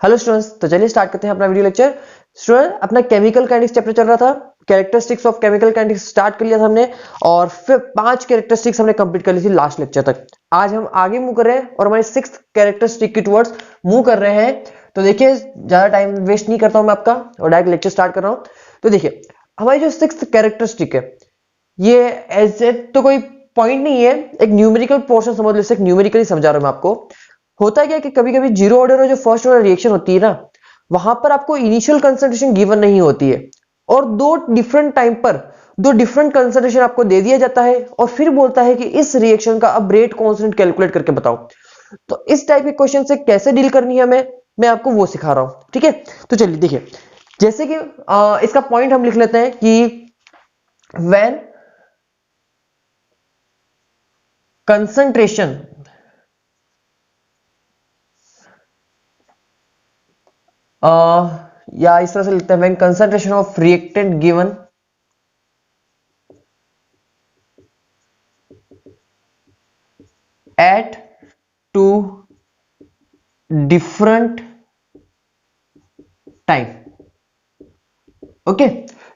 Hello students, तो चलिए start करते हैं अपना वीडियो लेक्चर। स्टूडेंट, अपना केमिकल काइनेटिक्स चैप्टर चल रहा था, characteristics of chemical kinetics start कर लिया था हमने और फिर 5 कैरेक्टरिस्टिक्स हमने कंप्लीट कर ली थी लास्ट लेक्चर तक। आज हम आगे मूव कर रहे हैं और हमारे 6th कैरेक्टरिस्टिक की टुवर्ड्स मूव कर रहे हैं। तो देखिए, ज्यादा टाइम वेस्ट नहीं करता हूं मैं आपका और डायरेक्ट लेक्चर स्टार्ट कर रहा हूं। तो देखिए, हमारी जो 6th कैरेक्टरिस्टिक है, ये ऐसे तो कोई पॉइंट नहीं है, एक न्यूमेरिकल पोर्शन समझ लो, सिर्फ न्यूमेरिकली समझा रहा हूं मैं आपको। होता क्या है कि कभी कभी जीरो ऑर्डर और जो फर्स्ट ऑर्डर रिएक्शन होती है ना, वहां पर आपको इनिशियल कंसंट्रेशन गिवन नहीं होती है और दो डिफरेंट टाइम पर दो डिफरेंट कंसंट्रेशन आपको दे दिया जाता है और फिर बोलता है कि इस रिएक्शन का अब रेट कांस्टेंट कैलकुलेट करके बताओ। तो इस टाइप के क्वेश्चन से कैसे डील करनी है हमें, मैं आपको वो सिखा रहा हूं। ठीक है, तो चलिए देखिए, जैसे कि इसका पॉइंट हम लिख लेते हैं कि व्हेन कंसंट्रेशन या इस तरह से लिखते हैं, when concentration of reactant given at two different time. Okay,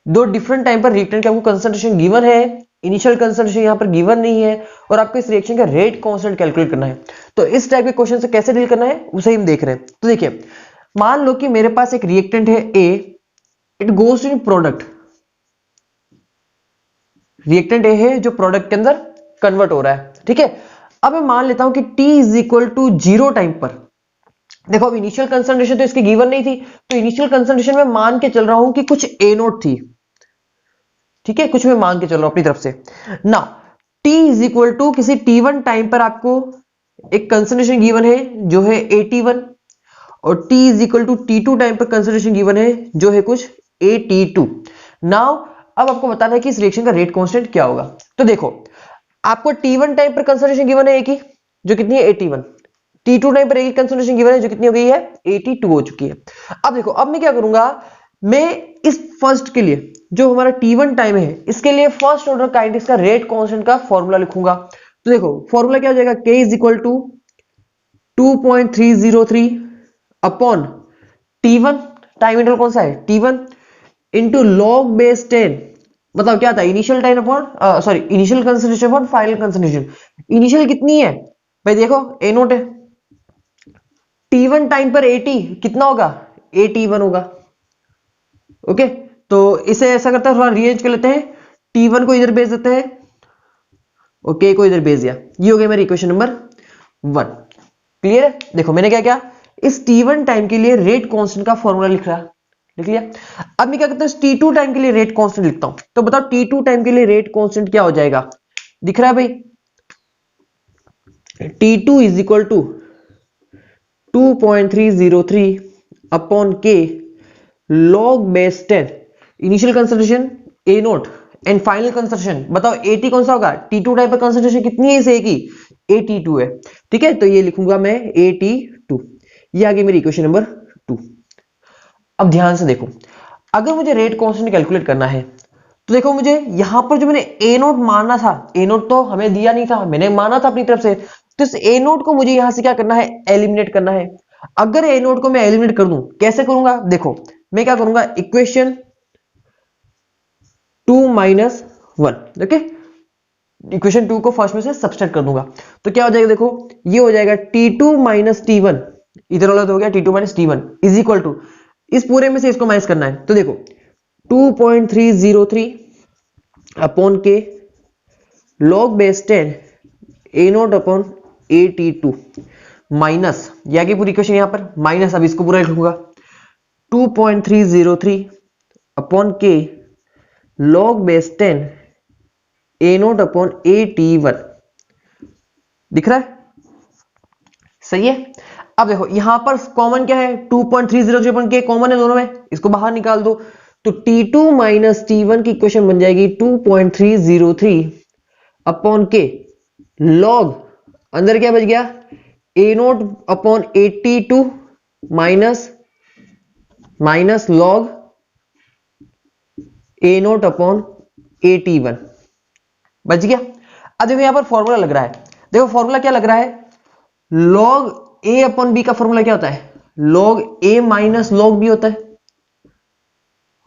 दो डिफरेंट टाइम पर रिएक्टेंट की आपको कंसंट्रेशन गिवन है, इनिशियल कंसंट्रेशन यहां पर गिवन नहीं है और आपको इस रिएक्शन का रेट कांस्टेंट कैलकुलेट करना है। तो इस टाइप के क्वेश्चन से कैसे डील करना है उसे हम देख रहे हैं। तो देखिए, मान लो कि मेरे पास एक रिएक्टेंट है A, it goes in product. Reactant A है जो प्रोडक्ट के अंदर कन्वर्ट हो रहा है। ठीक है, अब मैं मान लेता हूं कि t is equal to 0 time पर, देखो अब इनिशियल कंसंट्रेशन तो इसकी गिवन नहीं थी, तो इनिशियल कंसंट्रेशन में मान के चल रहा हूं कि कुछ ए नोट थी। ठीक है, कुछ मैं मान के चल रहा हूं अपनी तरफ से ना। t इज इक्वल टू किसी t1 टाइम पर आपको एक कंसंट्रेशन गिवन है जो है AT1 और t is equal to T2 time पर कंसंट्रेशन गिवन है जो है कुछ AT2। नाउ अब आपको बताना है कि इस रिएक्शन का रेट कांस्टेंट क्या होगा। तो देखो, आपको T1 टाइम पर कंसंट्रेशन गिवन है एक ही, जो कितनी है AT1। T2 टाइम पर एक ही कंसंट्रेशन गिवन है जो कितनी हो गई है AT2 हो चुकी है। अब देखो, अब मैं क्या करूंगा, मैं इस फर्स्ट के लिए जो हमारा T1 टाइम है इसके लिए फर्स्ट ऑर्डर काइनेटिक्स का रेट कांस्टेंट का फॉर्मूला लिखूंगा। तो देखो फॉर्मूला क्या हो जाएगा, K is equal to 2.303 upon T1, time interval कौन सा है T1, इंटू लॉग बेस 10, मतलब क्या था initial time upon sorry initial concentration upon final concentration. Initial कितनी है भाई, देखो ए नोट है, T1 टाइम पर 80 कितना होगा AT1 होगा। ओके, तो इसे ऐसा करते हैं, थोड़ा रीअरेंज कर लेते हैं, T1 को इधर भेज देते हैं, ओके को इधर भेज दिया, ये हो गया मेरी इक्वेशन नंबर 1। क्लियर है, देखो मैंने क्या किया, इस T1 टाइम के लिए रेट कांस्टेंट का फॉर्मूला लिख लिया। अब मैं क्या करता हूं, T2 टाइम के लिए रेट कांस्टेंट लिखता हूं। तो बताओ T2 टाइम के लिए रेट कांस्टेंट क्या हो जाएगा, दिख रहा है भाई, T2 is equal to 2.303 upon K log base 10, initial concentration A naught and final concentration बताओ AT कौन सा होगा, T2 टाइप पर कंसंट्रेशन कितनी है इस A की, AT2 है। ठीक है, तो ये लिखूंगा मैं AT2, ये आ गई मेरी इक्वेशन नंबर 2। अब ध्यान से देखो, अगर मुझे रेट कांस्टेंट कैलकुलेट करना है तो देखो, मुझे यहां पर जो मैंने ए नोट माना था, ए नोट तो हमें दिया नहीं था, मैंने माना था अपनी तरफ से, तो इस ए नोट को मुझे यहां से क्या करना है, एलिमिनेट करना है। अगर ए नोट को मैं एलिमिनेट कर दूं, कैसे करूंगा, देखो मैं क्या करूंगा, इक्वेशन 2 माइनस 1, ओके, इक्वेशन 2 को फर्स्ट में से सब्सट्रैक्ट कर दूंगा, तो क्या हो जाएगा, देखो ये हो जाएगा T2 माइनस T1, इधर वाला तो हो गया T2 minus T1 is equal to, इस पूरे में से इसको माइनस करना है, तो देखो 2.303 upon k log base 10 A naught upon AT2 minus, या की पूरी इक्वेशन यहां पर माइनस, अब इसको पूरा लिखूंगा 2.303 upon k log base 10 A naught upon AT1, दिख रहा है, सही है। अब देखो यहां पर कॉमन क्या है, 2.303 अपॉन के कॉमन है दोनों में, इसको बाहर निकाल दो, तो T2 माइनस T1 की इक्वेशन बन जाएगी 2.303 अपॉन के लॉग, अंदर क्या बच गया A naught upon AT2 minus minus log A naught upon AT1, बच गया। अब देखो यहां पर फॉर्मूला लग रहा है, देखो फॉर्मूला क्या लग रहा है, लॉग A अपॉन बी का फॉर्मूला क्या होता है, log a minus log b होता है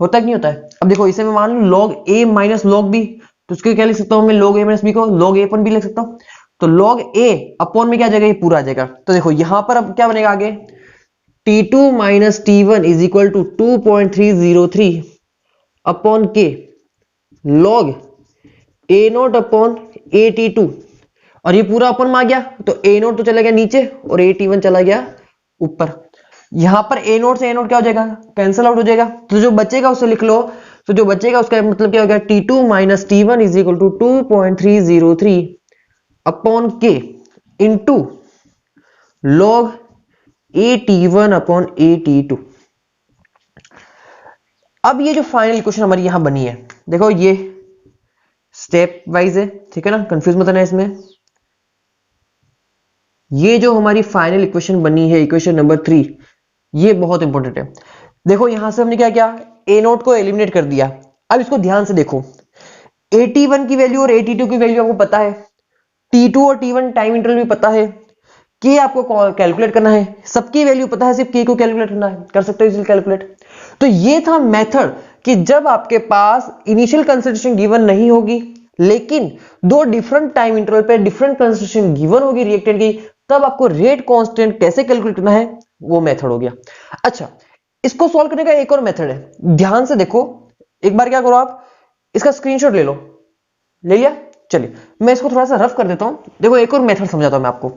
कि नहीं होता है? अब देखो इसे मैं मान लूं log a minus log b, तो उसके क्या लिख सकता हूं मैं log a माइनस b को log a अपन b लिख सकता हूं। तो log a अपॉन में क्या आ जाएगा, ये पूरा आ जाएगा। तो देखो यहां पर अब क्या बनेगा आगे, t2 minus t1 is equal to 2.303 upon K log a naught upon A T two, और ये पूरा अपन में आ गया तो a नोट तो चला गया नीचे और ए टी वन चला गया ऊपर। यहां पर a नोट से a नोट क्या हो जाएगा, कैंसिल आउट हो जाएगा। तो जो बचेगा उसे लिख लो। तो जो बचेगा उसका मतलब क्या हो गया, t2 minus t1 is equal to 2.303 upon k into log A t one upon A T two. अब ये जो फाइनल इक्वेशन हमारी यहां बनी है, देखो ये स्टेप वाइज है, ठीक है ना, कंफ्यूज मत होना इसमें। ये जो हमारी फाइनल इक्वेशन बनी है, इक्वेशन नंबर 3, ये बहुत इंपॉर्टेंट है। देखो यहां से हमने क्या किया, ए नोट को एलिमिनेट कर दिया। अब इसको ध्यान से देखो, AT1 की वैल्यू और AT2 की वैल्यू आपको पता है, T2 और T1 टाइम इंटरवल भी पता है, के आपको कैलकुलेट करना है, सबकी वैल्यू पता है, सिर्फ के को कैलकुलेट करना है, कर सकते हो इजिली कैलकुलेट। तो ये था मेथड कि जब आपके पास इनिशियल कंसिडरेशन गिवन नहीं होगी लेकिन दो डिफरेंट टाइम इंटरवल पे डिफरेंट कंसिडरेशन गिवन होगी रिएक्टेंट की, तब आपको रेट कांस्टेंट कैसे कैलकुलेट करना है, वो मेथड हो गया। अच्छा, इसको सॉल्व करने का एक और मेथड है, ध्यान से देखो। एक बार क्या करो, आप इसका स्क्रीनशॉट ले लो। ले लिया? चलिए मैं इसको थोड़ा सा रफ कर देता हूं। देखो एक और मेथड समझाता हूं मैं आपको।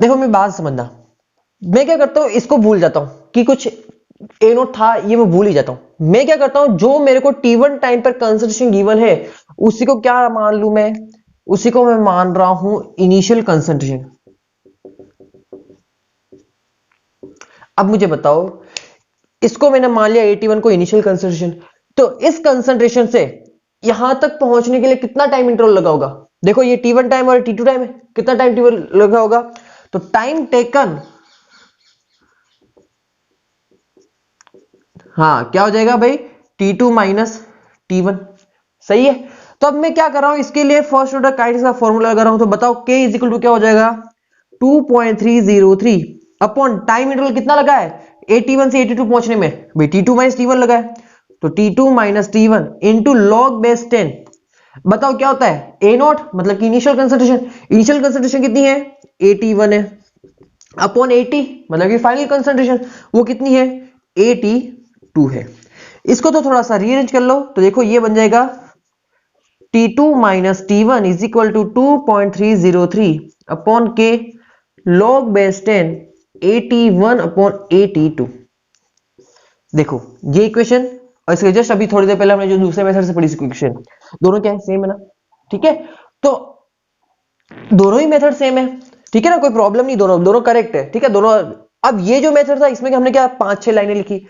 देखो मैं बात समझना, मैं क्या करता हूं, इसको भूल जाता हूं कि कुछ ए नोट था, ये मैं भूल ही जाता हूं। मैं क्या करता हूं, जो मेरे को T1 टाइम पर कंसिडरेशन गिवन है उसी को क्या मान लूं मैं, उसी को मैं मान रहा हूं इनिशियल कंसिडरेशन। अब मुझे बताओ, इसको मैंने मान लिया AT1 को इनिशियल कंसिडरेशन, तो इस कंसिडरेशन से यहां तक पहुंचने के लिए कितना टाइम इंटरवल लगा होगा। देखो ये T1 टाइम और T2 टाइम है, कितना टाइम इंटरवल लगा होगा, तो टाइम टेकन, हाँ क्या हो जाएगा भाई, T2 माइनस T1। सही है। तो अब मैं क्या कर रहा हूं, इसके लिए फर्स्ट ऑर्डर काइनेटिक्स का फॉर्मूला लगा रहा हूं। तो बताओ K इज इक्वल टू क्या हो जाएगा, 2.303 अपॉन टाइम इंटरवल कितना लगा है AT1 से AT2 पहुंचने में, भाई T2 माइनस T1 लगा है, तो T2 minus T1 into log base 10। बताओ क्या होता है, ए नॉट मतलब कि इनिशियल कंसंट्रेशन, इनिशियल कंसंट्रेशन कितनी है, AT1 है, अपॉन 80 मतलब कि फाइनल कंसंट्रेशन वो कितनी है, AT2 है। इसको तो थोड़ा सा रीअरेंज कर लो, तो देखो ये बन जाएगा T2 minus T1 is equal to 2.303 upon k log base 10 AT1 upon AT2। देखो ये इक्वेशन और इसके जस्ट अभी थोड़ी देर पहले हमने जो दूसरे मेथड से पढ़ी इक्वेशन, दोनों क्या है, सेम है ना, ठीक है। तो दोनों ही मेथड सेम है, ठीक है ना, कोई प्रॉब्लम नहीं, दोनों दोनों करेक्ट है, ठीक है दोनों। अब ये जो मेथड था इसमें हमने क्या 5-6 लाइनें लिखी,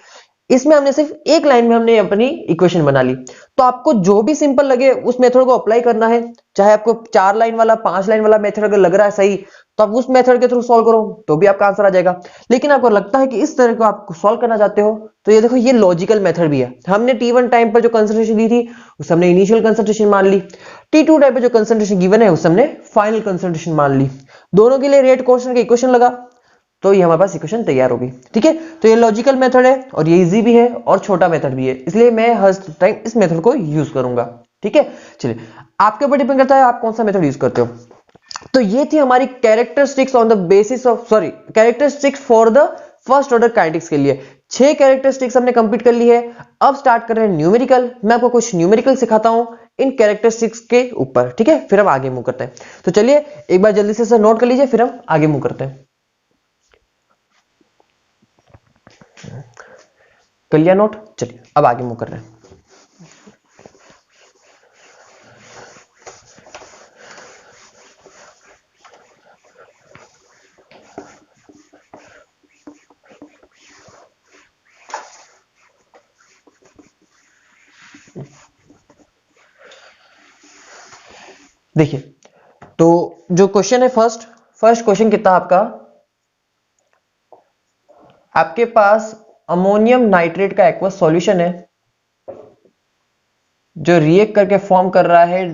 इसमें हमने सिर्फ एक लाइन में हमने अपनी इक्वेशन बना ली। तो आपको जो भी सिंपल लगे उस मेथड को अप्लाई करना है, चाहे आपको 4 लाइन वाला 5 लाइन वाला मेथड अगर लग रहा है सही, तो आप उस मेथड के थ्रू सॉल्व करो तो भी आपका आंसर आ जाएगा। लेकिन आपको लगता है कि इस तरह को आप सॉल्व करना चाहते हो, तो ये देखो ये लॉजिकल मेथड भी है। हमने T1 टाइम पर जो कंसंट्रेशन दी थी उस हमने इनिशियल कंसंट्रेशन मान ली, T2 टाइम पर जो कंसंट्रेशन गिवन है उस हमने फाइनल कंसंट्रेशन मान ली, दोनों के लिए रेट कांस्टेंट का इक्वेशन लगा, तो ये हमारे पास इक्वेशन तैयार होगी। ठीक है, तो ये लॉजिकल मेथड है और ये इजी भी है और छोटा मेथड भी है, इसलिए मैं हर टाइम इस मेथड को यूज करूंगा। ठीक है, चलिए आपके ऊपर डिपेंड करता है आप कौन सा मेथड यूज करते हो। तो ये थी हमारी characteristics on the basis of characteristics for the first order kinetics के लिए 6 कैरेक्टरिस्टिक्स हमने कंप्लीट कर ली है। अब स्टार्ट कर रहे हैं न्यूमेरिकल। मैं आपको कुछ न्यूमेरिकल सिखाता हूं इन कैरेक्टरिस्टिक्स के ऊपर, ठीक है, फिर हम आगे मूव करते हैं। तो चलिए एक बार जल्दी से नोट कर लीजिए, फिर हम आगे मूव करते हैं। कर लिया नोट, चलिए अब आगे मूव कर रहे हैं। देखिए तो जो क्वेश्चन है फर्स्ट क्वेश्चन कितना आपका, आपके पास अमोनियम नाइट्रेट का एक्वस सॉल्यूशन है, जो रिएक्ट करके फॉर्म कर रहा है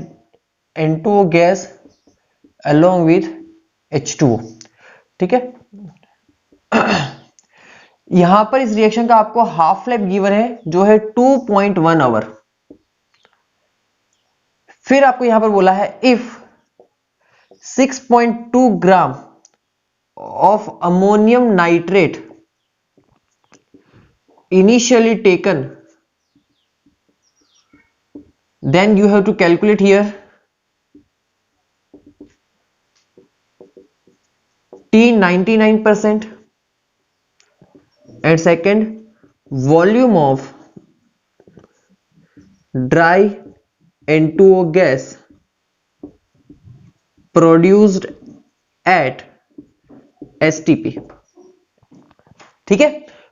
N2O gas along with H2O। ठीक है, यहां पर इस रिएक्शन का आपको हाफ लाइफ गिवन है जो है 2.1 आवर। फिर आपको यहां पर बोला है if 6.2 gram of ammonium nitrate initially taken, then you have to calculate here T 99% and second volume of dry N2O gas produced at STP। ठीक है,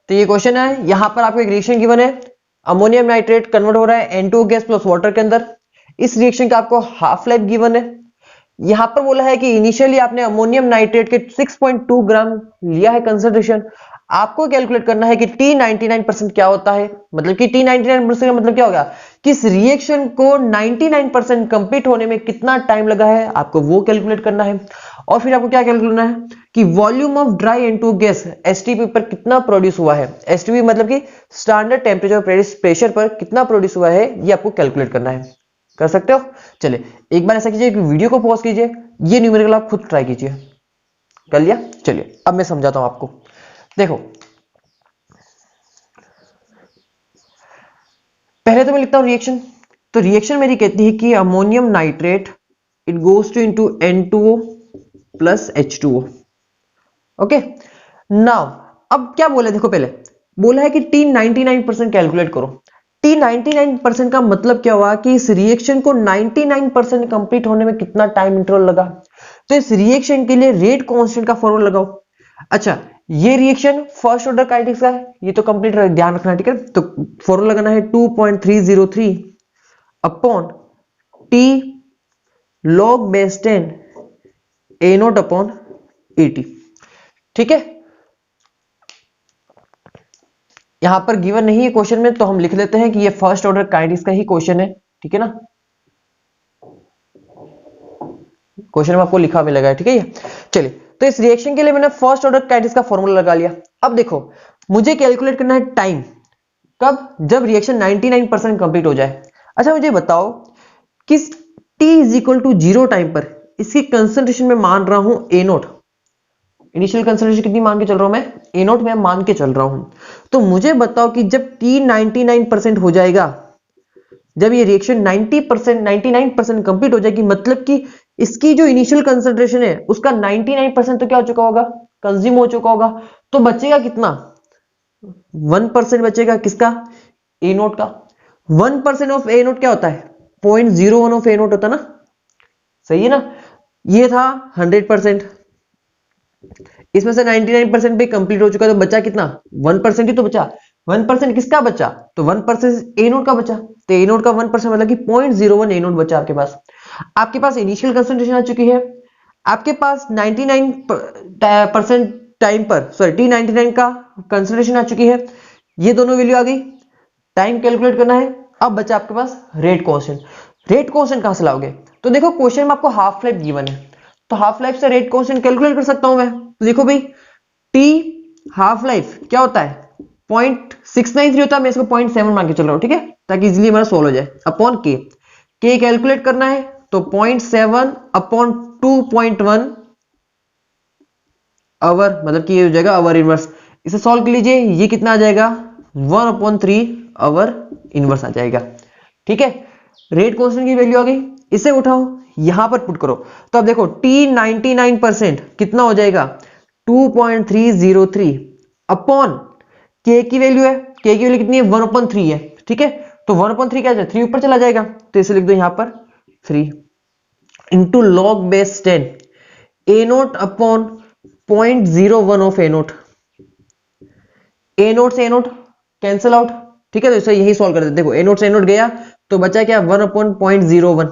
तो ये क्वेश्चन है, यहां पर आपको एक रिएक्शन गिवन है, अमोनियम नाइट्रेट कन्वर्ट हो रहा है N2O गैस प्लस वाटर के अंदर। इस रिएक्शन का आपको हाफ लाइफ गिवन है। यहां पर बोला है कि इनिशियली आपने अमोनियम नाइट्रेट के 6.2 ग्राम लिया है कंसंट्रेशन। आपको कैलकुलेट करना है कि T99% क्या होता है, मतलब कि T99% का मतलब क्या होगा कि इस रिएक्शन को 99% कंप्लीट होने में कितना टाइम लगा है, आपको वो कैलकुलेट करना है। और फिर आपको क्या कैलकुलेट करना है कि volume of dry N2O gas STP पर कितना प्रोड्यूस हुआ है। एसटीपी मतलब कि स्टैंडर्ड टेम्परेचर प्रेशर पर कितना प्रोड्यूस हुआ है, ये आपको कैलकुलेट करना है। कर सकते हो। चलिए एक बार ऐसा कीजिए कि वीडियो को पॉज कीजिए, ये न्यूमेरिकल आप खुद ट्राई कीजिए। कर लिया? चलिए अब मैं समझाता हूं आपको। देखो पहले तो मैं लिखता हूं रिएक्शन। तो रिएक्शन मेरी कहती है कि ammonium nitrate it goes to into N2O plus H2O। Okay, now अब क्या बोले, देखो पहले बोला है कि T99% कैलकुलेट करो। T99% का मतलब क्या हुआ कि इस रिएक्शन को 99% कंप्लीट होने में कितना टाइम इंटरवल लगा। तो इस रिएक्शन के लिए रेट कांस्टेंट का फॉर्मूला लगाओ। अच्छा, ये रिएक्शन फर्स्ट ऑर्डर काइनेटिक्स का है, ये तो कंप्लीट ध्यान रखना, ठीक है। तो फॉर्मूला लगाना है 2.303 upon T log base 10 A0 upon 80। ठीक है, यहां पर गिवन नहीं है क्वेश्चन में, तो हम लिख लेते हैं कि ये फर्स्ट ऑर्डर काइनेटिक्स का ही क्वेश्चन है। ठीक है ना, क्वेश्चन में आपको लिखा मिलेगा, ठीक है। चलिए, तो इस रिएक्शन के लिए मैंने फर्स्ट ऑर्डर काइनेटिक्स का फॉर्मूला लगा लिया। अब देखो मुझे कैलकुलेट करना है टाइम, कब, जब रिएक्शन 99% कंप्लीट हो जाए। अच्छा मुझे बताओ कि t is equal to 0 time पर इसकी कंसंट्रेशन में मान रहा हूं A0। इनिशियल कंसंट्रेशन कितनी मान के चल रहा हूं मैं, A0 में मान के चल रहा हूं। तो मुझे बताओ कि जब T 99% हो जाएगा, जब ये रिएक्शन 99% कंप्लीट हो जाएगी, मतलब कि इसकी जो इनिशियल कंसंट्रेशन है उसका 99% तो क्या हो चुका होगा, कंज्यूम हो चुका होगा। तो बचेगा कितना, 1% बचेगा। किसका, A0 का। 1% ऑफ A0 क्या होता है, 0.01 ऑफ A0 होता ना, सही है ना। ये था 100%, इसमें से 99% भी कंप्लीट हो चुका, तो बचा कितना, 1% ही तो बचा। 1% किसका बचा, तो 1% A0 का बचा। तो A0 का 1% मतलब कि 0.01 A0 बचा आपके पास। आपके पास इनिशियल कंसंट्रेशन आ चुकी है, आपके पास 99% टाइम पर, सॉरी T99 का कंसंट्रेशन आ चुकी है, ये दोनों वैल्यू आ गई। टाइम कैलकुलेट करना है। अब बचा आपके पास रेट कांस्टेंट। रेट कांस्टेंट कहां से लाओगे, तो देखो क्वेश्चन में आपको हाफ लाइफ गिवन है, तो हाफ लाइफ से रेट कांस्टेंट कैलकुलेट कर सकता हूं मैं। तो देखो भाई, टी हाफ लाइफ क्या होता है, 0.693 होता है, मैं इसको 0.7 मान के चल रहा हूं, ठीक है, ताकि इजीली हमारा सोल्व हो जाए। अपॉन के कैलकुलेट करना है, तो 0.7 अपॉन 2.1 आवर, मतलब कि ये हो जाएगा आवर इनवर्स। इसे सॉल्व कर लीजिए, ये कितना आ जाएगा, 1/3 आवर इनवर्स आ जाएगा। ठीक है, रेट कांस्टेंट की वैल्यू आ गई, इसे उठाओ यहां पर पुट करो। तो अब देखो T99% कितना हो जाएगा, 2.303 अपॉन के की वैल्यू है, के की वैल्यू कितनी है, 1/3 है। ठीक है, तो 1/3 क्या है, 3 ऊपर चला जाएगा, तो इसे लिख दो यहां पर 3 into log base 10 A0 upon 0.01 of A0। A0 से A0 कैंसिल आउट, ठीक है, तो इसे यही सॉल्व कर देते। देखो A0 से A0 गया तो बचा क्या, 1/0.01।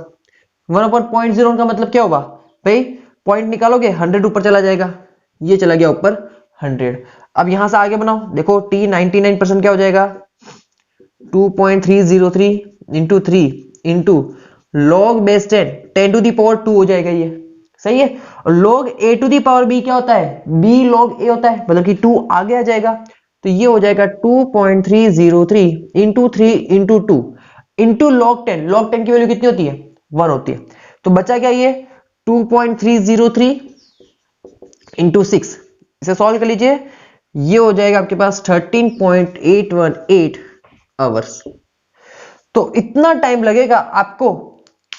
1/0.01 का मतलब क्या होगा भाई, पॉइंट निकालोगे 100 ऊपर चला जाएगा, ये चला गया ऊपर 100। अब यहां से आगे बनाओ, देखो T99% क्या हो जाएगा, 2.303 into 3 into log base 10, 10 to the power 2 हो जाएगा ये, सही है। और log a to the power b क्या होता है, b log a होता है, मतलब कि 2 आगे आ जाएगा, तो ये हो जाएगा 2.303 इंटू 3 इंटू 2 इंटू log 10 की वैल्यू कितनी होती है, 1 होती है। तो बचा क्या ये 2.303 इंटू 6, इसे सॉल्व कर लीजिए, ये हो जाएगा आपके पास 13.818 आवर्स। तो इतना टाइम लगेगा आपको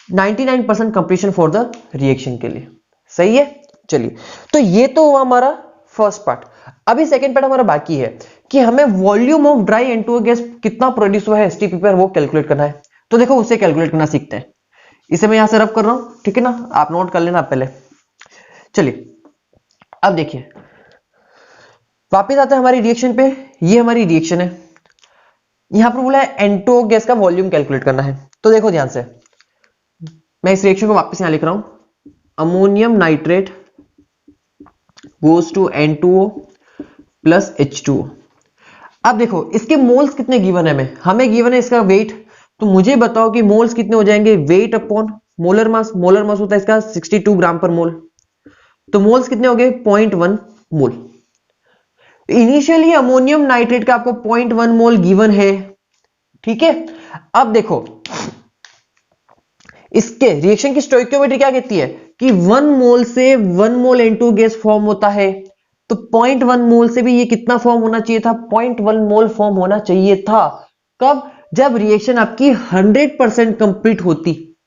99% कंप्लीशन फॉर द रिएक्शन के लिए, सही है। चलिए, तो ये तो हुआ हमारा फर्स्ट पार्ट। अभी सेकंड पार्ट हमारा बाकी है कि हमें volume of dry N2O gas कितना प्रोड्यूस हुआ है एसटीपी पर, वो कैलकुलेट करना है। तो देखो उसे कैलकुलेट करना सीखते हैं। इसे मैं यहां से रफ कर रहा हूं, ठीक है ना, आप नोट कर लेना पहले। चलिए अब देखिए, वापिस आते हैं हमारी रिएक्शन पे। ये हमारी रिएक्शन है, यहां पर बोला है N2O गैस का वॉल्यूम कैलकुलेट करना है। तो देखो ध्यान से, मैं इस रिएक्शन को वापस यहां लिख रहा हूं, ammonium nitrate goes to N2O plus H2O। अब देखो इसके मोल्स कितने गिवन है, हमें गिवन है इसका वेट, तो मुझे बताओ कि मोल्स कितने हो जाएंगे, weight upon molar mass. Molar mass होता है इसका 62 ग्राम पर मोल, तो मोल्स कितने हो गए 0.1 मोल। इनिशियली अमोनियम नाइट्रेट का आपको 0.1 मोल गिवन है, ठीक है। अब देखो इसके रिएक्शन की स्टोइकियोमेट्री क्या कहती है कि 1 मोल से 1 मोल N2 गैस फॉर्म होता है, तो 0.1 मोल से भी ये कितना फॉर्म होना चाहिए था, 0.1 मोल फॉर्म होना चाहिए था। कब, जब रिएक्शन आपकी 100% कंप्लीट होती,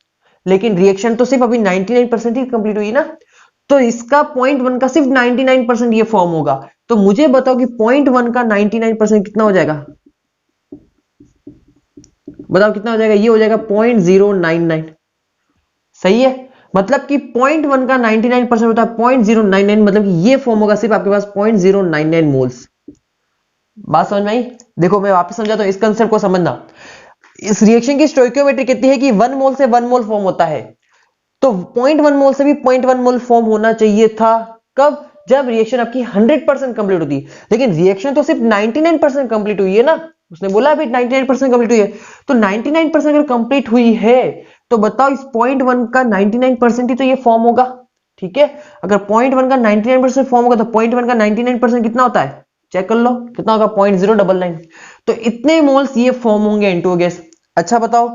लेकिन रिएक्शन तो सिर्फ अभी 99% ही कंप्लीट हुई ना, तो इसका 0.1 का सिर्फ 99% ये फॉर्म होगा। तो मुझे बताओ कि 0.1 का 99% कितना हो जाएगा, बताओ कितना हो जाएगा, ये हो जाएगा 0.099, सही है। मतलब कि 0.1 का 99% होता है 0.099, मतलब कि ये फॉर्म होगा सिर्फ आपके पास 0.099 मोल्स। बात समझ में आई। देखो मैं वापस समझाता हूं, इस कंसेप्ट को समझना। इस रिएक्शन की स्टोइकियोमेट्री कहती है कि 1 मोल से 1 मोल फॉर्म होता है, तो 0.1 मोल से भी 0.1 मोल फॉर्म होना चाहिए था। कब, जब रिएक्शन आपकी 100% कंप्लीट होती, लेकिन रिएक्शन तो सिर्फ 99% कंप्लीट हुई है ना, उसने बोला अभी 99% कंप्लीट हुई है, तो 99% अगर कंप्लीट हुई है तो बताओ इस 0.1 का 99% ही तो ये फॉर्म होगा, ठीक है। अगर 0.1 का 99% फॉर्म होगा तो 0.1 का 99% कितना होता है, चेक कर लो कितना होगा, 0.099। तो इतने मोल्स ये फॉर्म होंगे N2O गैस। अच्छा बताओ,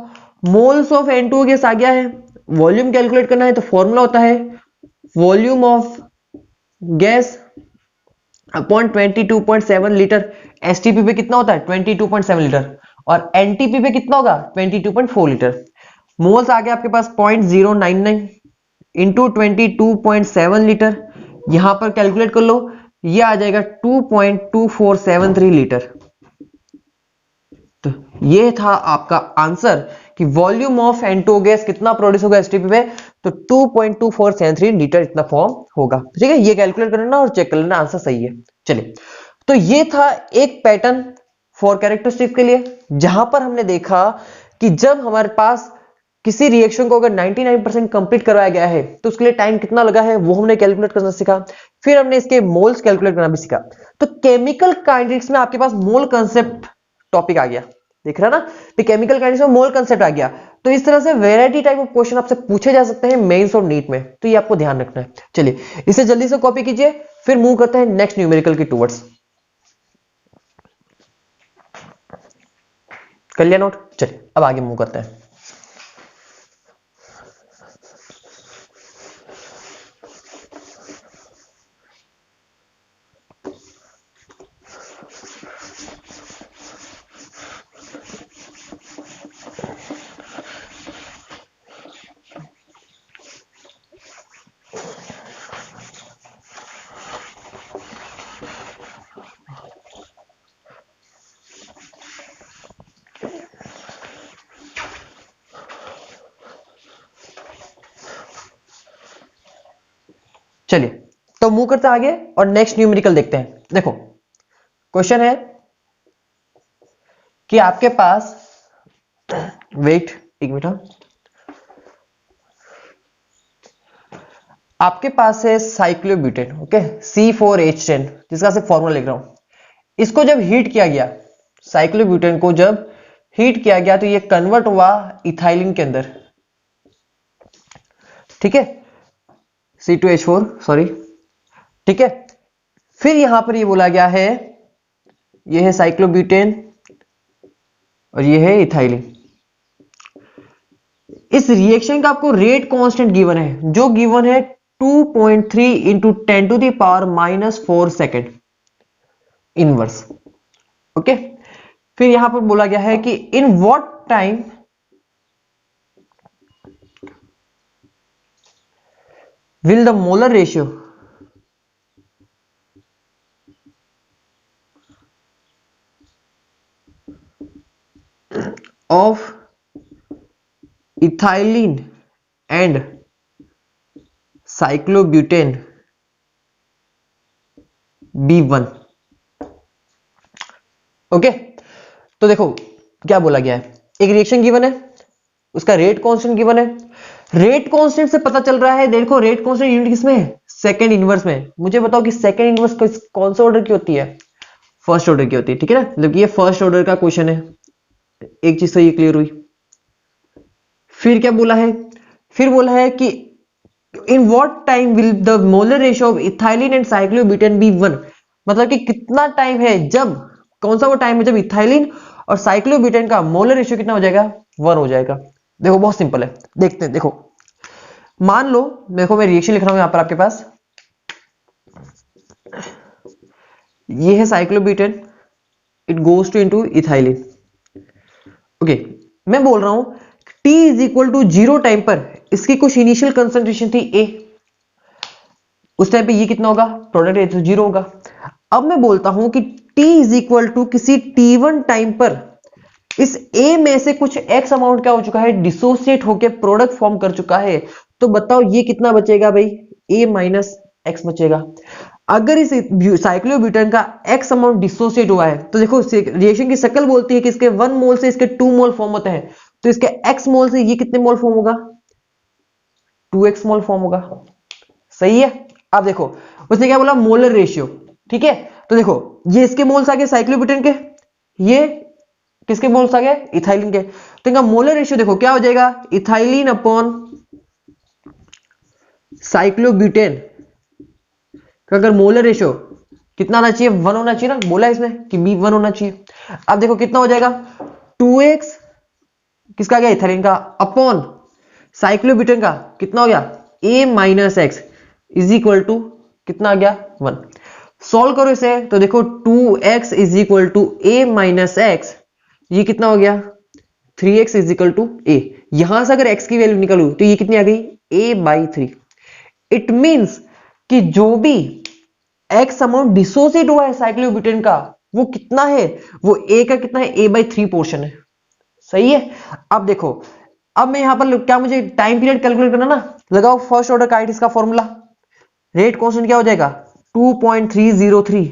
मोल्स ऑफ N2O गैस आ गया है, वॉल्यूम कैलकुलेट करना है, तो फॉर्मूला होता है volume of gas upon 22.7 litre. STP पे कितना होता है 22.7 लीटर, और एनटीपी पे कितना होगा 22.4 लीटर। मोल्स आ गया आपके पास 0.099 इंटू 22.7 लीटर, यहां पर कैलकुलेट कर लो, ये आ जाएगा 2.2473 लीटर। तो ये था आपका आंसर कि वॉल्यूम ऑफ N2O गैस कितना प्रोड्यूस होगा एसटीपी पे, तो 2.2473 लीटर इतना फॉर्म होगा, ठीक है। ये कैलकुलेट कर लेना और चेक कर लेना, आंसर सही है। चलिए, तो ये था एक पैटर्न फॉर कैरेक्टरिस्टिक के लिए, जहां पर हमने देखा कि जब हमारे पास किसी रिएक्शन को अगर 99% कंप्लीट करवाया गया है तो उसके लिए टाइम कितना लगा है वो हमने कैलकुलेट करना सीखा। फिर हमने इसके मोल्स कैलकुलेट करना भी सीखा। तो केमिकल काइनेटिक्स में आपके पास मोल कंसेप्ट टॉपिक आ गया, देख रहा ना, तो केमिकल काइनेटिक्स में मोल कंसेप्ट आ गया। तो इस तरह से वेराइटी टाइप ऑफ क्वेश्चन आपसे पूछे जा सकते हैं मेंस और नीट में, तो ये आपको ध्यान रखना है। चलिए इसे जल्दी से कॉपी कीजिए, फिर मूव करते हैं नेक्स्ट न्यूमेरिकल की टूवर्ड्स। कर लिया नोट, चलिए अब आगे मूव करते हैं। चलिए तो मूव करते हैं आगे और नेक्स्ट न्यूमेरिकल देखते हैं। देखो क्वेश्चन है कि आपके पास वेट, एक मिनट, आपके पास है साइक्लोब्यूटेन, ओके, C4H10, जिसका सिर्फ फॉर्मूला लिख रहा हूं। इसको जब हीट किया गया, साइक्लोब्यूटेन को जब हीट किया गया तो ये कन्वर्ट हुआ इथाइलिन के अंदर, ठीक है, C2H4 सॉरी, ठीक है। फिर यहां पर ये बोला गया है, ये है साइक्लोब्यूटेन और ये है इथाइलिन। इस रिएक्शन का आपको रेट कांस्टेंट गिवन है, जो गिवन है 2.3 इंटू 10⁻⁻4 सेकेंड इनवर्स, ओके। फिर यहां पर बोला गया है कि in what time will the molar ratio of ethylene and cyclobutane B1, okay. तो देखो क्या बोला गया है, एक रिएक्शन गिवन है, उसका रेट कांस्टेंट गिवन है। रेट कांस्टेंट से पता चल रहा है, देखो रेट कांस्टेंट यूनिट किसमें है, सेकंड इनवर्स में। मुझे बताओ कि सेकंड इनवर्स कौन सा ऑर्डर की होती है, फर्स्ट ऑर्डर की होती है, ठीक है ना, मतलब कि ये फर्स्ट ऑर्डर का क्वेश्चन है। एक चीज तो ये क्लियर हुई। फिर क्या बोला है, फिर बोला है कि in what time will the molar ratio of ethylene and cyclobutane be 1, मतलब कि कितना टाइम है, जब कौन सा वो टाइम है जब इथाइलिन और साइक्लोब्यूटेन का मोलर रेशियो कितना हो जाएगा, 1 हो जाएगा। देखो बहुत सिंपल है, देखते हैं। देखो मान लो, देखो मैं रिएक्शन लिख रहा हूं यहां पर आपके पास, ये है cyclobutane, it goes to into ethylene, okay. मैं बोल रहा हूं T is equal to 0 time पर इसकी कुछ इनिशियल कंसंट्रेशन थी A, उस टाइम पे ये कितना होगा, प्रोडक्ट A तो 0 होगा। अब मैं बोलता हूं कि T इज इक्वल टू किसी T1 टाइम पर इस A में से कुछ X अमाउंट क्या हो चुका है, डिसोसिएट होकर प्रोडक्ट फॉर्म कर चुका है। तो बताओ ये कितना बचेगा भाई, A माइनस X बचेगा। अगर इस साइक्लोब्यूटेन का X अमाउंट डिसोसिएट हुआ है तो देखो रिएक्शन की शक्ल बोलती है कि इसके 1 मोल से इसके 2 मोल फॉर्म होते हैं, तो इसके X मोल से ये कितने मोल फॉर्म होगा, 2X मोल फॉर्म होगा, सही है। अब देखो उसने क्या बोला, मोलर रेशियो, ठीक है। तो देखो ये इसके मोल्स आ गए साइक्लोब्यूटेन के, ये किसके मोल्स आ गए, इथाइलिन के। तो इनका मोलर रेशियो देखो क्या हो जाएगा, इथाइलिन अपॉन साइक्लोब्यूटेन का अगर मोलर रेशियो कितना आना चाहिए, 1 होना चाहिए ना, बोला इसमें कि B1 होना चाहिए। अब देखो कितना हो जाएगा, 2x किसका गया, इथाइलिन का, अपॉन साइक्लोब्यूटेन का कितना हो गया, A minus x is equal to कितना आ गया, 1। सॉल्व करो इसे तो देखो 2x is equal to A minus x, ये कितना हो गया, 3x is equal to A। यहां से अगर x की वैल्यू निकालू तो ये कितनी आ गई, A/3। इट मींस कि जो भी x अमाउंट डिसोसिएट हुआ है साइक्लोब्यूटेन का वो कितना है, वो A का कितना है, A/3 पोर्शन है, सही है। अब देखो, अब मैं यहां पर क्या मुझे टाइम पीरियड कैलकुलेट करना ना, लगाओ फर्स्ट ऑर्डर काइनेटिक्स का फॉर्मूला, रेट कांस्टेंट क्या हो जाएगा, 2.303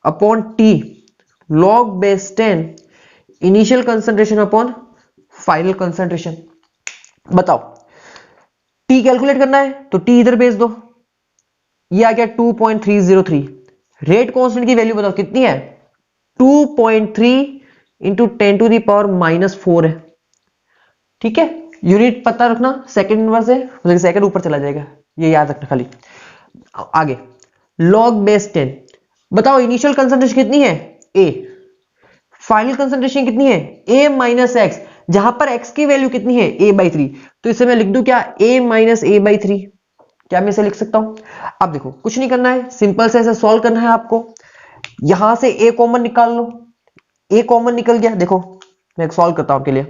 upon T log base 10 initial concentration upon final concentration. बताओ T कैलकुलेट करना है तो T इधर भेज दो, ये आ गया 2.303। रेट कांस्टेंट की वैल्यू बताओ कितनी है, 2.3 इंटू 10⁻⁻4 है, ठीक है। यूनिट पता रखना सेकंड इनवर्स है, सेकंड ऊपर चला जाएगा, ये याद रखना खाली। आगे लॉग बेस 10, बताओ इनिशियल कंसंट्रेशन कितनी है, A, फाइनल कंसंट्रेशन कितनी है, A माइनस एक्स, जहां पर x की वैल्यू कितनी है, A/3। तो इसे मैं लिख दूं क्या, A माइनस A/3, क्या मैं इसे लिख सकता हूं। अब देखो कुछ नहीं करना है, सिंपल से ऐसे सॉल्व करना है आपको। यहां से A कॉमन निकाल लो, A कॉमन निकल गया, देखो मैं सॉल्व करता हूं आपके लिए।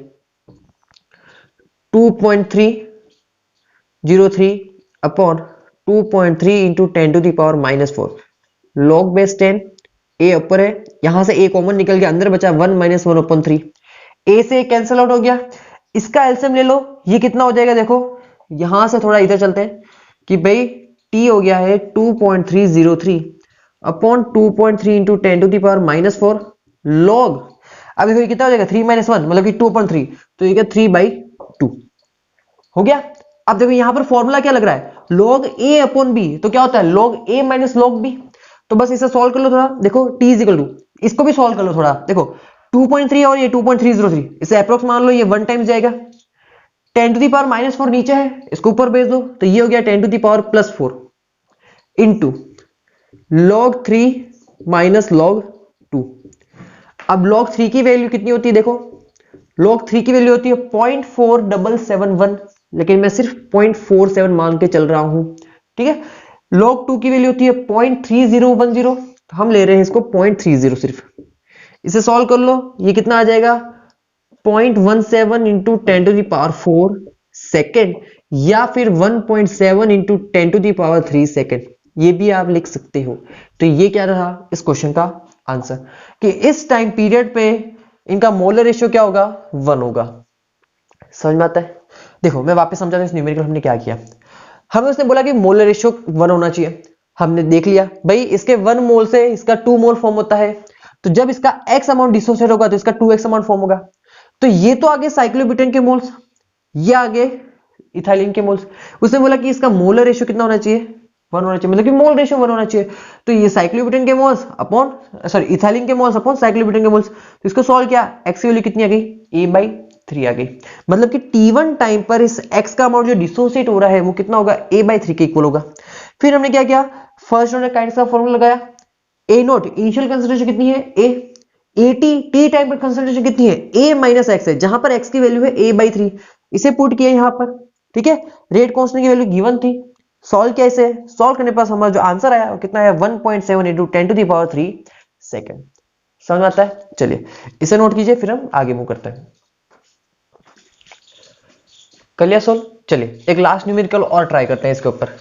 2.303 upon 2.3 into 10⁻⁻4 log base 10, A ऊपर है, यहां से A कॉमन निकल गया, अंदर बचा 1 माइनस 1/3। A से कैंसिल आउट हो गया, इसका एलसीएम ले लो, ये कितना हो जाएगा, देखो यहां से थोड़ा इधर चलते हैं कि भाई T हो गया है 2.303 अपॉन 2.3 इंटू 10⁻⁻4 लॉग, अब देखो ये कितना हो जाएगा, 3 माइनस 1 मतलब कि 2.3, तो ये क्या 3/2 हो गया। अब देखो यहां पर फॉर्मूला क्या लग रहा है, log A अपॉन B, तो क्या होता है log A minus log B। तो बस इसे सॉल्व कर लो थोड़ा, देखो T इज इक्वल टू, इसको भी सॉल्व कर लो थोड़ा, देखो 2.3 और ये 2.303, इसे अप्रोक्स मान लो, ये 1 टाइम्स जाएगा। 10 टू दी पावर -4 नीचे है, इसको ऊपर भेज दो, तो ये हो गया 10 to the power +4 into log 3 minus log 2। अब log 3 की वैल्यू कितनी होती है, देखो log 3 की वैल्यू होती है 0.4771, लेकिन मैं सिर्फ 0.47 मान के चल रहा हूं, ठीक है। log 2 की वैल्यू होती है 0.3010, तो हम ले रहे हैं इसको 0.30 सिर्फ। इसे सॉल्व कर लो, ये कितना आ जाएगा 0.17 into 10 to the power 4 second, या फिर 1.7 into 10 to the power 3 second, ये भी आप लिख सकते हो। तो ये क्या रहा इस क्वेश्चन का आंसर, कि इस टाइम पीरियड पे इनका मोलर रेशियो क्या होगा, 1 होगा। समझ में आता है? देखो मैं वापस समझाता हूं इस न्यूमेरिकल हमने क्या किया। हमें उसने बोला कि मोलर रेशियो 1 होना चाहिए, हमने देख लिया भाई इसके 1 मोल से इसका 2 मोल फॉर्म होता है, तो जब इसका x अमाउंट डिसोसिएट होगा तो इसका 2x अमाउंट फॉर्म होगा। तो ये तो आगे साइक्लोब्यूटेन के मोल्स, ये आगे इथाइलिन के मोल्स। उसने बोला कि इसका मोलर रेशियो कितना होना चाहिए, 1 होना चाहिए, मतलब कि मोल रेशियो 1 होना चाहिए। तो ये साइक्लोब्यूटेन के मोल्स अपॉन इथाइलिन के मोल्स अपॉन साइक्लोब्यूटेन के मोल्स, तो इसको सॉल्व किया, x की वैल्यू कितनी आ गई, a/3 आ गई। मतलब कि t1 टाइम पर इस x का अमाउंट जो डिसोसिएट हो रहा है वो कितना होगा, a/3 के इक्वल होगा। फिर हमने क्या किया, फर्स्ट ऑर्डर काइनेटिक्स का फॉर्मूला लगाया, a0 इनिशियल कंसंट्रेशन कितनी है, टी टाइम पर कंसंट्रेशन कितनी है, a माइनस एक्स है, जहां पर x की वैल्यू है a/3, इसे पुट किया यहां पर, ठीक है। रेट कांस्टेंट की वैल्यू गिवन थी, सॉल्व किया, इसे सॉल्व करने पर हमारा जो आंसर आया वो कितना है, 1.7 into 10 to the power 3 second. समझ में आता है? चलिए इसे नोट कीजिए, फिर हम आगे मूव करते हैं। कर लिया सोल्व? चलिए एक लास्ट न्यूमेरिकल और ट्राई करते हैं इसके ऊपर।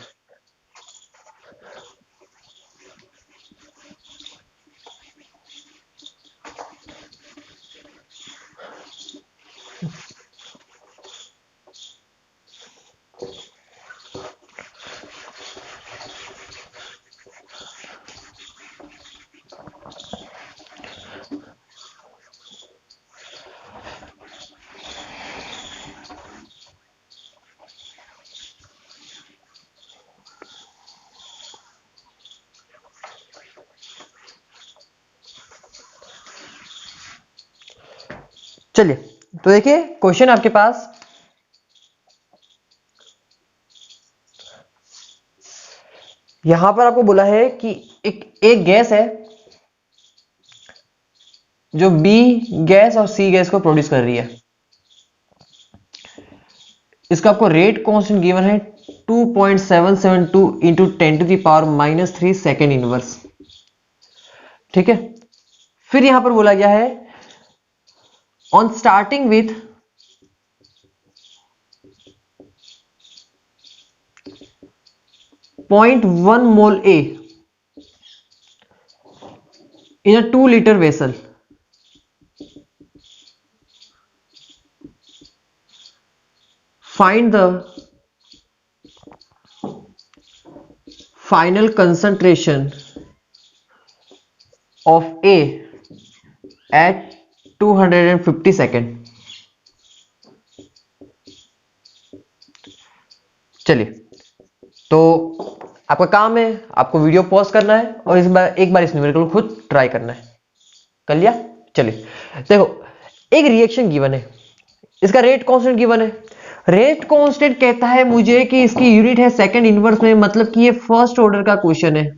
चलिए तो देखिए क्वेश्चन आपके पास, यहां पर आपको बोला है कि एक गैस है जो B गैस और C गैस को प्रोड्यूस कर रही है। इसका आपको रेट कांस्टेंट गिवन है 2.772 into 10 to the power -3 second inverse, ठीक है। फिर यहां पर बोला गया है on starting with 0.1 mole A in a 2-liter vessel, find the final concentration of A at 250 second. चलिए तो आपका काम है, आपको वीडियो पॉज करना है और एक बार इस न्यूमेरिकल को खुद ट्राई करना है। कर लिया? चलिए देखो एक रिएक्शन गिवन है, इसका रेट कांस्टेंट गिवन है। रेट कांस्टेंट कहता है मुझे कि इसकी यूनिट है सेकंड इनवर्स में, मतलब कि ये फर्स्ट ऑर्डर का क्वेश्चन है,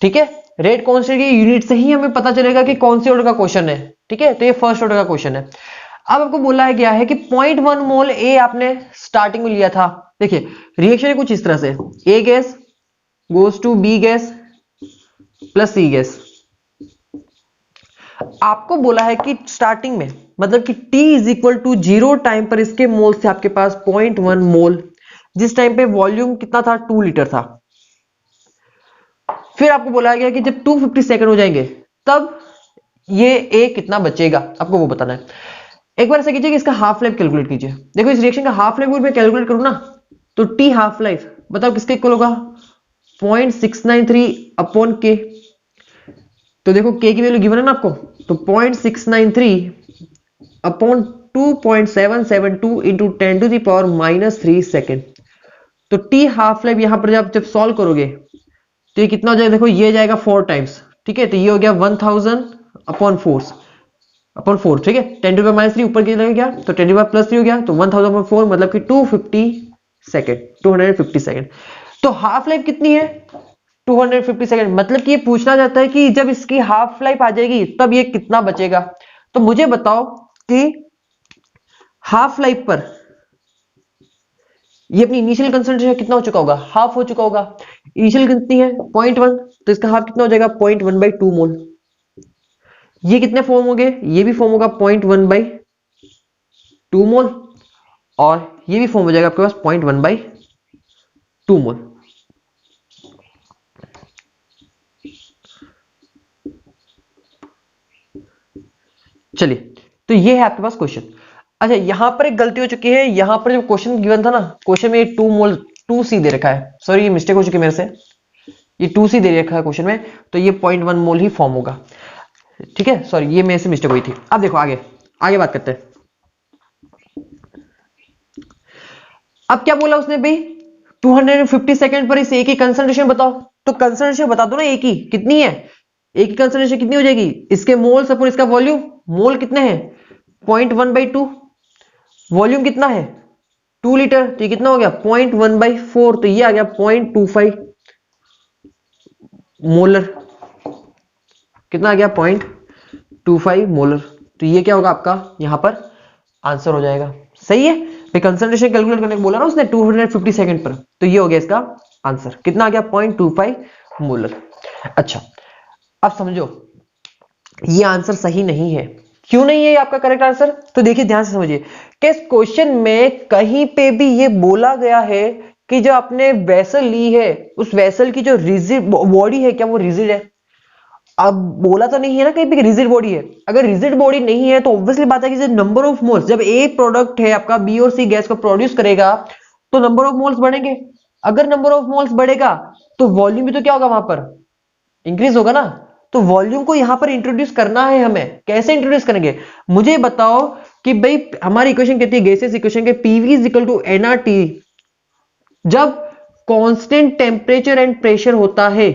ठीक है। रेट कांस्टेंट की यूनिट से ही हमें पता चलेगा कि कौन से ऑर्डर का क्वेश्चन है, ठीक है। तो ये फर्स्ट ऑर्डर का क्वेश्चन है। अब आपको बोला गया है कि 0.1 मोल ए आपने स्टार्टिंग में लिया था। देखिए रिएक्शन कुछ इस तरह से, A gas goes to B gas plus C gas. आपको बोला है कि स्टार्टिंग में, मतलब कि t is equal to 0 time पर इसके मोल से आपके पास 0.1 मोल, जिस टाइम पे वॉल्यूम कितना था, 2 लीटर था। फिर आपको बोला गया कि जब 250 सेकंड हो जाएंगे तब ये ए कितना बचेगा, आपको वो बताना है। एक बार ऐसा कीजिए कि इसका हाफ लाइफ कैलकुलेट कीजिए। देखो इस रिएक्शन का हाफ लाइफ मैं कैलकुलेट करूं ना, तो टी हाफ लाइफ बताओ किसके इक्वल होगा, 0.693 अपॉन के। तो देखो के की वैल्यू गिवन है ना आपको, तो 0.693 upon 2.772 into 10 to the power -3 second. तो टी हाफ लाइफ यहां पर जब सॉल्व करोगे तो ये कितना हो जाएगा, देखो ये जाएगा 4 टाइम्स, ठीक है। तो ये हो गया 1000 अपॉन 4, ठीक है। 10⁻³ ऊपर की चला गया तो 10⁻+3 हो गया, तो 1000/4 मतलब कि 250 सेकेंड। तो हाफ लाइफ कितनी है, 250 सेकेंड। मतलब कि ये पूछना चाहता है कि जब इसकी हाफ लाइफ आ जाएगी तब ये कितना बचेगा। तो मुझे बताओ कि हाफ लाइफ पर ये अपनी इनिशियल कंसंट्रेशन कितना हो चुका होगा, हाफ हो चुका होगा। इनिशियल कितनी है 0.1, तो इसका हाफ कितना हो जाएगा 0.1/2 मोल। ये कितने फॉर्म हो गए, ये भी फॉर्म होगा 0.1/2 मोल और ये भी फॉर्म हो जाएगा आपके पास 0.1/2 मोल। चलिए, तो ये है आपके पास क्वेश्चन। अच्छा, यहां पर एक गलती हो चुकी है, यहां पर जो क्वेश्चन गिवन था ना, क्वेश्चन में 2 मोल 2c दे रखा है, सॉरी ये मिस्टेक हो चुकी है मेरे से, ये 2c दे रखा है क्वेश्चन में, तो ये 0.1 मोल ही फॉर्म होगा, ठीक है। सॉरी ये मेरे से मिस्टेक हुई थी। अब देखो आगे आगे बात करते हैं। अब क्या बोला उसने भाई, 250 सेकंड पर इस एक ही कंसंट्रेशन बताओ। तो कंसंट्रेशन बता दो ना, एक ही कितनी है, एक ही कंसंट्रेशन कितनी हो जाएगी, इसके मोल्स अपॉन इसका वॉल्यूम। मोल कितने हैं 0.1/2, वॉल्यूम कितना है 2 लीटर, तो ये कितना हो गया 0.1/4, तो ये आ गया 0.25 मोलर। कितना आ गया 0.25 मोलर। तो ये क्या होगा आपका यहां पर आंसर हो जाएगा, सही है। कंसंट्रेशन कैलकुलेट करने को बोला ना उसने 250 सेकंड पर, तो ये हो गया इसका आंसर, कितना आ गया 0.25 मोलर। अच्छा, अब समझो ये आंसर सही नहीं है। क्यों नहीं है आपका करेक्ट आंसर, तो देखिए ध्यान से समझिए कि इस क्वेश्चन में कहीं पे भी ये बोला गया है कि जो आपने वेसल ली है उस वेसल की जो रिजिड बॉडी है क्या वो रिजिड है। अब बोला तो नहीं है ना कहीं पे रिजिड बॉडी है। अगर रिजिड बॉडी नहीं है तो ऑब्वियसली बात है कि नंबर ऑफ मोल्स, जब एक प्रोडक्ट है आपका बी और सी गैस को प्रोड्यूस करेगा तो नंबर ऑफ मोल्स बढ़ेंगे। अगर नंबर ऑफ मोल्स बढ़ेगा तो वॉल्यूम भी तो क्या होगा वहां पर इंक्रीज होगा ना। तो वॉल्यूम को यहां पर इंट्रोड्यूस करना है हमें। कैसे इंट्रोड्यूस करेंगे मुझे बताओ कि भाई हमारी इक्वेशन कहती है गैसेस इक्वेशन के PV is equal to nRT. जब कांस्टेंट टेम्परेचर एंड प्रेशर होता है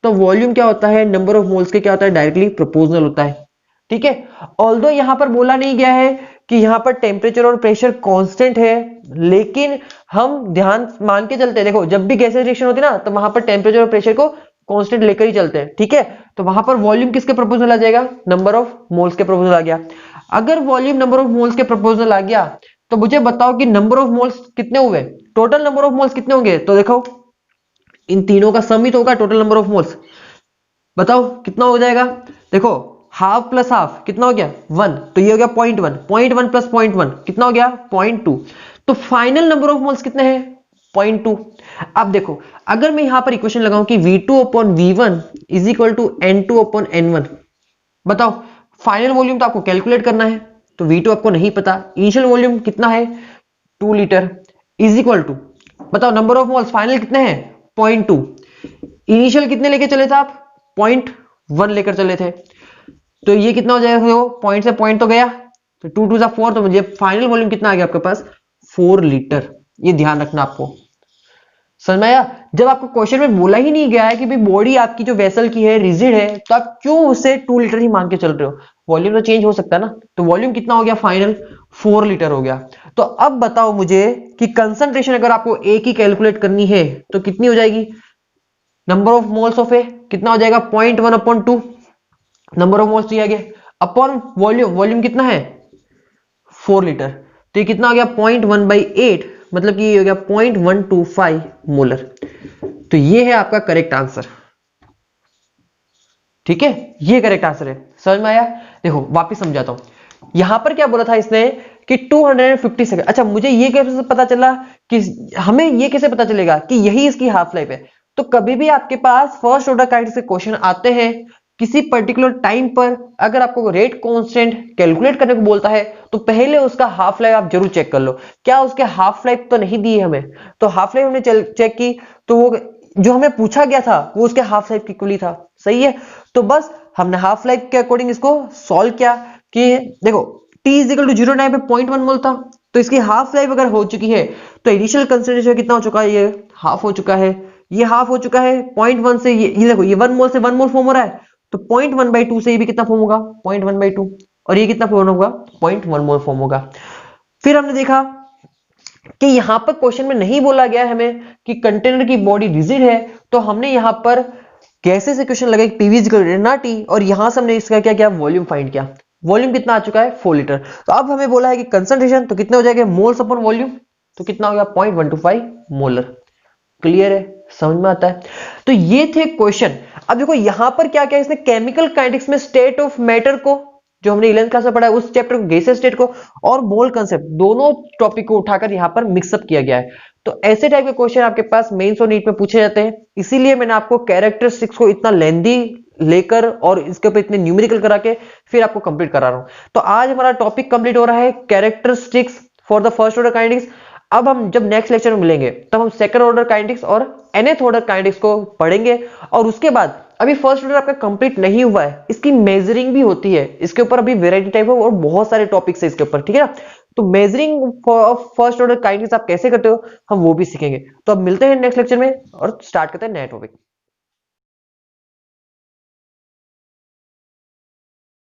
तो वॉल्यूम क्या होता है नंबर ऑफ मोल्स के क्या होता है डायरेक्टली प्रोपोर्शनल होता है, ठीक है। ऑल्दो यहां पर बोला नहीं गया है कि यहां पर टेम्परेचर और प्रेशर कांस्टेंट है, लेकिन हम ध्यान मान के चलते हैं। देखो जब भी गैसेस रिएक्शन होती है ना तो वहां पर टेम्परेचर और प्रेशर को कांस्टेंट लेकर ही चलते हैं, ठीक है। तो वहां पर वॉल्यूम किसके प्रोपोर्शनल आ जाएगा, नंबर ऑफ मोल्स के प्रोपोर्शनल आ गया। अगर वॉल्यूम नंबर ऑफ मोल्स के प्रोपोर्शनल आ गया तो मुझे बताओ कि नंबर ऑफ मोल्स कितने हुए, टोटल नंबर ऑफ मोल्स कितने होंगे। तो देखो इन तीनों का सम ही तो होगा टोटल नंबर ऑफ मोल्स। बताओ कितना हो जाएगा, देखो हाफ प्लस हाफ कितना हो गया 1, तो ये हो गया 0.1, 0.1 प्लस 0.1 कितना हो गया 0.2। तो फाइनल नंबर ऑफ मोल्स कितने हैं 0.2। अब देखो अगर मैं यहां पर इक्वेशन लगाऊं कि V2/V1 is equal to N2/N1, बताओ फाइनल वॉल्यूम तो आपको कैलकुलेट करना है, तो V2 आपको नहीं पता, इनिशियल वॉल्यूम कितना है 2 लीटर इज इक्वल टू, बताओ नंबर ऑफ मोल्स फाइनल कितने हैं 0.2, इनिशियल कितने लेके चले थे आप 0.1 लेकर चले थे, तो ये कितना हो जाएगा, देखो पॉइंट से पॉइंट तो गया, तो 2 2 4, तो मुझे फाइनल वॉल्यूम कितना आ गया आपके पास 4 लीटर। ये ध्यान रखना आपको, समझ में आया। जब आपको क्वेश्चन में बोला ही नहीं गया है कि भाई बॉडी आपकी जो वेसल की है रिजिड है तो आप क्यों उसे 2 लीटर ही मान के चल रहे हो, वॉल्यूम तो चेंज हो सकता है ना। तो वॉल्यूम कितना हो गया फाइनल 4 लीटर हो गया। तो अब बताओ मुझे कि कंसंट्रेशन अगर आपको ए की कैलकुलेट करनी है तो कितनी हो जाएगी, नंबर ऑफ मोल्स ऑफ ए कितना हो जाएगा 0.1/2, नंबर ऑफ मोल्स दिया गया अपॉन वॉल्यूम, वॉल्यूम कितना है 4 लीटर, तो ये कितना हो गया 0.1/8, मतलब कि ये हो गया 0.125 मोलर। तो ये है आपका करेक्ट आंसर, ठीक है, ये करेक्ट आंसर है। समझ में आया। देखो वापिस समझाता हूं, यहां पर क्या बोला था इसने कि 250 सेकंड। अच्छा मुझे ये कैसे पता चला कि हमें ये कैसे पता चलेगा कि यही इसकी हाफ लाइफ है। तो कभी भी आपके पास फर्स्ट ऑर्डर काइंड से क्वेश्चन आते हैं किसी पर्टिकुलर टाइम पर, अगर आपको रेट कांस्टेंट कैलकुलेट करने को बोलता है तो पहले उसका हाफ लाइफ आप जरूर चेक कर लो, क्या उसके हाफ लाइफ तो नहीं दी है हमें। तो हाफ लाइफ हमने चेक की तो वो जो हमें पूछा गया था वो उसके हाफ लाइफ की इक्वली था, सही है। तो बस हमने हाफ लाइफ के अकॉर्डिंग इसको सॉल्व किया कि देखो t is equal to 0 time पे 0.1 मोल था, तो इसकी हाफ लाइफ अगर हो चुकी है तो इनिशियल कंसंट्रेशन कितना हो चुका है, ये हाफ हो चुका है, ये हाफ हो चुका है 0.1 से, ये देखो ये 1 मोल से 1 मोल फॉर्म हो रहा है, तो 0.1/2 से ये भी कितना फॉर्म होगा 0.1/2, और ये कितना फॉर्म होगा 0.1 मोल फॉर्म होगा। फिर हमने देखा कि यहां पर क्वेश्चन में नहीं बोला गया है हमें कि कंटेनर की बॉडी रिजिड है, तो हमने यहां पर कैसे से क्वेश्चन लगा पीवी टी, और यहां से हमने इसका क्या किया वॉल्यूम फाइंड किया। वॉल्यूम कितना आ चुका है 4 लीटर। तो अब हमें बोला है कि कंसंट्रेशन, तो कितने हो जाएंगे मोल्स अपॉन वॉल्यूम, तो कितना हो गया 0.125 मोलर। क्लियर है, समझ में आता है। तो ये थे क्वेश्चन। अब देखो यहां पर क्या क्या इसने केमिकल काइनेटिक्स में स्टेट ऑफ मैटर को, जो हमने 11th क्लास में पढ़ा है उस चैप्टर को, गैसियस स्टेट को और मोल कांसेप्ट, दोनों टॉपिक को उठाकर यहां पर मिक्सअप किया गया है। तो ऐसे टाइप के क्वेश्चन आपके पास मेंस और नीट में पूछे जाते हैं, इसीलिए मैंने आपको कैरेक्टरिस्टिक्स को इतना लेंदी लेकर और इसके ऊपर इतने न्यूमेरिकल करा के फिर आपको कंप्लीट करा रहा हूं। तो आज हमारा टॉपिक कंप्लीट हो रहा है characteristics for the first order kinetics. अब हम जब नेक्स्ट लेक्चर में मिलेंगे तब हम सेकंड ऑर्डर काइनेटिक्स और nth ऑर्डर काइनेटिक्स को पढ़ेंगे, और उसके बाद अभी फर्स्ट ऑर्डर आपका कंप्लीट नहीं हुआ है, इसकी मेजरिंग भी होती है, इसके ऊपर अभी वेराइटी टाइप है और बहुत सारे टॉपिक्स है इसके ऊपर, ठीक है ना। तो मेजरिंग फर्स्ट ऑर्डर काइनेटिक्स आप कैसे करते हो हम वो भी सीखेंगे। तो अब मिलते हैं नेक्स्ट लेक्चर में और स्टार्ट करते हैं नया टॉपिक।